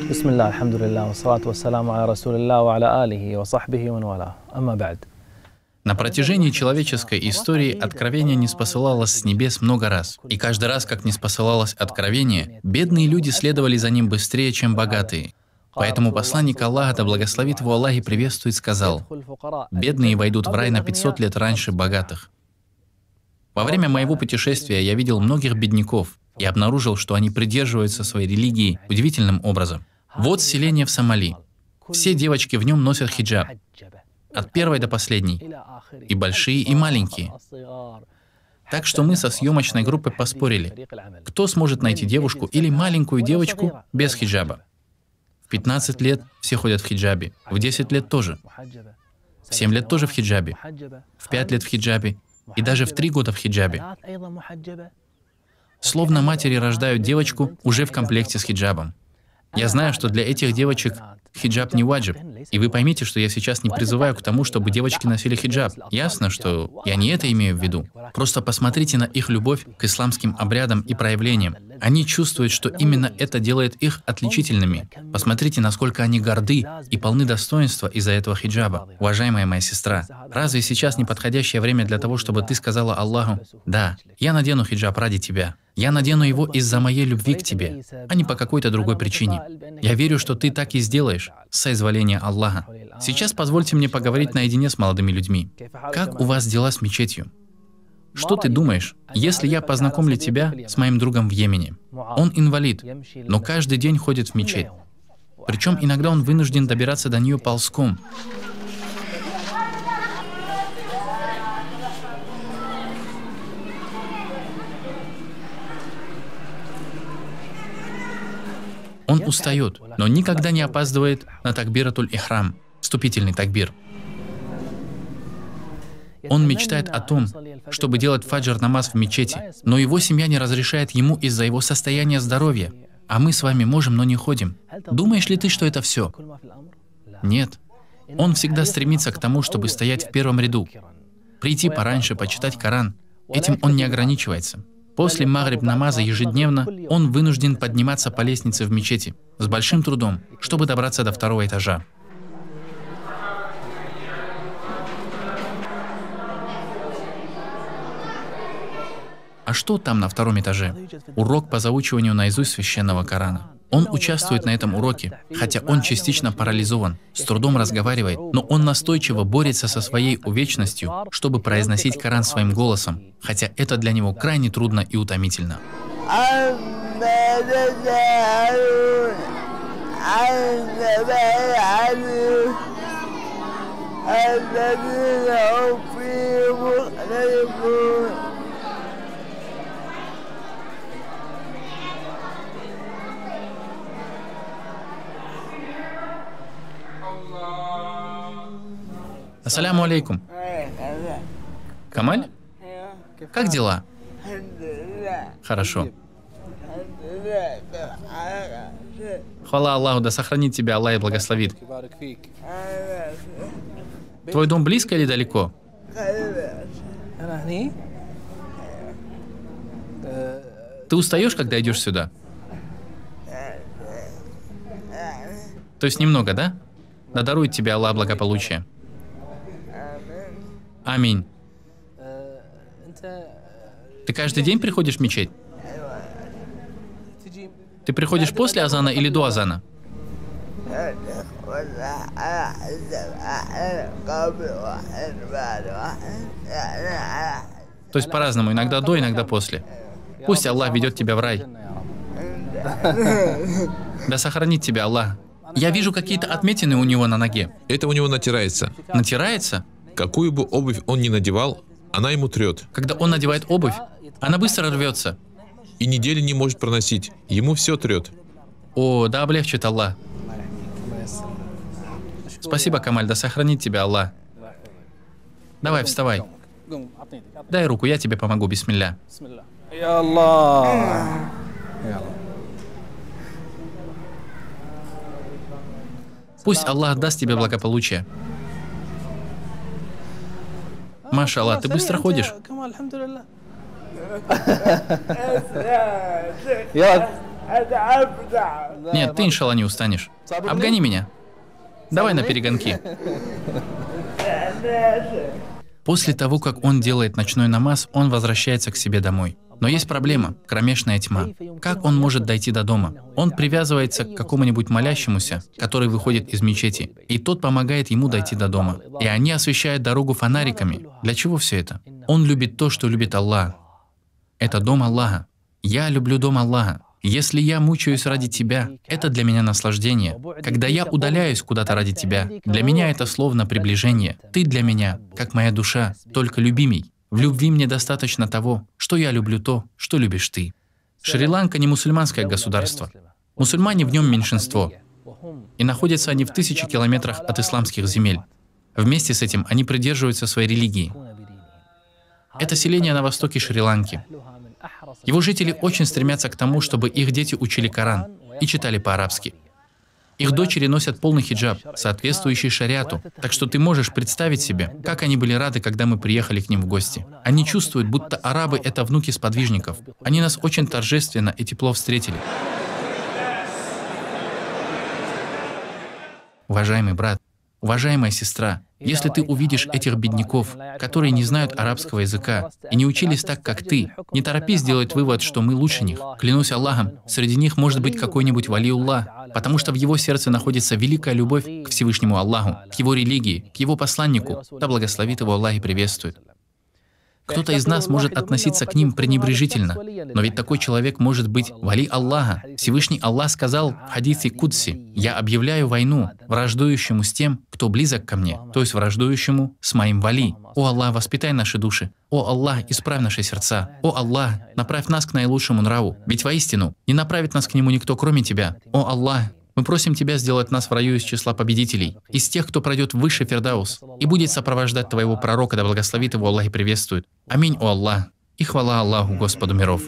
Бисмилlah, альхамдулиллах, вассалату вассаламу аля расулиллах, ва аля алихи, ва сахбихи, ва вала. Амма ба'д. На протяжении человеческой истории откровение ниспосылалось с небес много раз. И каждый раз, как ниспосылалось откровение, бедные люди следовали за ним быстрее, чем богатые. Поэтому посланник Аллаха, да благословит его Аллах и приветствует, сказал: «Бедные войдут в рай на 500 лет раньше богатых». Во время моего путешествия я видел многих бедняков и обнаружил, что они придерживаются своей религии удивительным образом. Вот селение в Сомали. Все девочки в нем носят хиджаб, от первой до последней, и большие, и маленькие. Так что мы со съемочной группой поспорили, кто сможет найти девушку или маленькую девочку без хиджаба. В 15 лет все ходят в хиджабе, в 10 лет тоже, в 7 лет тоже в хиджабе, в 5 лет в хиджабе и даже в 3 года в хиджабе. Словно матери рождают девочку уже в комплекте с хиджабом. Я знаю, что для этих девочек хиджаб не ваджиб. И вы поймите, что я сейчас не призываю к тому, чтобы девочки носили хиджаб. Ясно, что я не это имею в виду. Просто посмотрите на их любовь к исламским обрядам и проявлениям. Они чувствуют, что именно это делает их отличительными. Посмотрите, насколько они горды и полны достоинства из-за этого хиджаба. Уважаемая моя сестра, разве сейчас не подходящее время для того, чтобы ты сказала Аллаху: «Да, я надену хиджаб ради тебя. Я надену его из-за моей любви к тебе, а не по какой-то другой причине. Я верю, что ты так и сделаешь, с соизволения Аллаха». Сейчас позвольте мне поговорить наедине с молодыми людьми. Как у вас дела с мечетью? Что ты думаешь, если я познакомлю тебя с моим другом в Йемене? Он инвалид, но каждый день ходит в мечеть. Причем иногда он вынужден добираться до нее ползком. Он устает, но никогда не опаздывает на такбиратуль-ихрам, вступительный такбир. Он мечтает о том, чтобы делать фаджр-намаз в мечети, но его семья не разрешает ему из-за его состояния здоровья. А мы с вами можем, но не ходим. Думаешь ли ты, что это все? Нет. Он всегда стремится к тому, чтобы стоять в первом ряду, прийти пораньше, почитать Коран. Этим он не ограничивается. После магриб-намаза ежедневно он вынужден подниматься по лестнице в мечети с большим трудом, чтобы добраться до 2-го этажа. А что там на 2-м этаже? Урок по заучиванию наизусть священного Корана. Он участвует на этом уроке, хотя он частично парализован, с трудом разговаривает, но он настойчиво борется со своей увечностью, чтобы произносить Коран своим голосом, хотя это для него крайне трудно и утомительно. Ассаляму алейкум. Камаль? Как дела? Хорошо. Хвала Аллаху, да сохранит тебя Аллах и благословит. Твой дом близко или далеко? Ты устаешь, когда идешь сюда? То есть немного, да? Да дарует тебе Аллах благополучие. Аминь. Ты каждый день приходишь в мечеть? Ты приходишь после азана или до азана? То есть по-разному, иногда до, иногда после. Пусть Аллах ведет тебя в рай. Да сохранит тебя Аллах. Я вижу какие-то отметины у него на ноге. Это у него натирается. Натирается? Какую бы обувь он ни надевал, она ему трет. Когда он надевает обувь, она быстро рвется. и недели не может проносить. Ему все трет. О, да облегчит Аллах. Спасибо, Камаль, да сохранит тебя Аллах. Давай, вставай. Дай руку, я тебе помогу, бисмилля. يا الله يلا Пусть Аллах даст тебе благополучие. Маша Аллах, ты быстро ходишь. كمال الحمد لله يلا Нет, ты, иншалла, не устанешь. Обгони меня. Давай на перегонки. После того, как он делает ночной намаз, он возвращается к себе домой. Но есть проблема – кромешная тьма. Как он может дойти до дома? Он привязывается к какому-нибудь молящемуся, который выходит из мечети, и тот помогает ему дойти до дома. И они освещают дорогу фонариками. Для чего все это? Он любит то, что любит Аллах. Это дом Аллаха. Я люблю дом Аллаха. Если я мучаюсь ради тебя, это для меня наслаждение. Когда я удаляюсь куда-то ради тебя, для меня это словно приближение. Ты для меня, как моя душа, только любимей. В любви мне достаточно того, что я люблю то, что любишь ты. Шри-Ланка не мусульманское государство. Мусульмане в нем меньшинство. И находятся они в 1000 километрах от исламских земель. Вместе с этим они придерживаются своей религии. Это селение на востоке Шри-Ланки. Его жители очень стремятся к тому, чтобы их дети учили Коран и читали по-арабски. Их дочери носят полный хиджаб, соответствующий шариату, так что ты можешь представить себе, как они были рады, когда мы приехали к ним в гости. Они чувствуют, будто арабы — это внуки сподвижников. Они нас очень торжественно и тепло встретили. Уважаемый брат, уважаемая сестра, если ты увидишь этих бедняков, которые не знают арабского языка и не учились так, как ты, не торопись сделать вывод, что мы лучше них. Клянусь Аллахом, среди них может быть какой-нибудь валиуллах, потому что в его сердце находится великая любовь к Всевышнему Аллаху, к его религии, к его посланнику, да благословит его Аллах и приветствует. Кто-то из нас может относиться к ним пренебрежительно, но ведь такой человек может быть вали Аллаха. Всевышний Аллах сказал в хадисе Кудси: «Я объявляю войну враждующему с тем, кто близок ко мне, то есть враждующему с моим вали. О Аллах, воспитай наши души. О Аллах, исправь наши сердца. О Аллах, направь нас к наилучшему нраву. Ведь воистину не направит нас к нему никто, кроме Тебя. О Аллах, мы просим Тебя сделать нас в раю из числа победителей, из тех, кто пройдет выше Фирдаус и будет сопровождать Твоего пророка, да благословит его Аллах и приветствует. Аминь, о Аллах, и хвала Аллаху, Господу миров».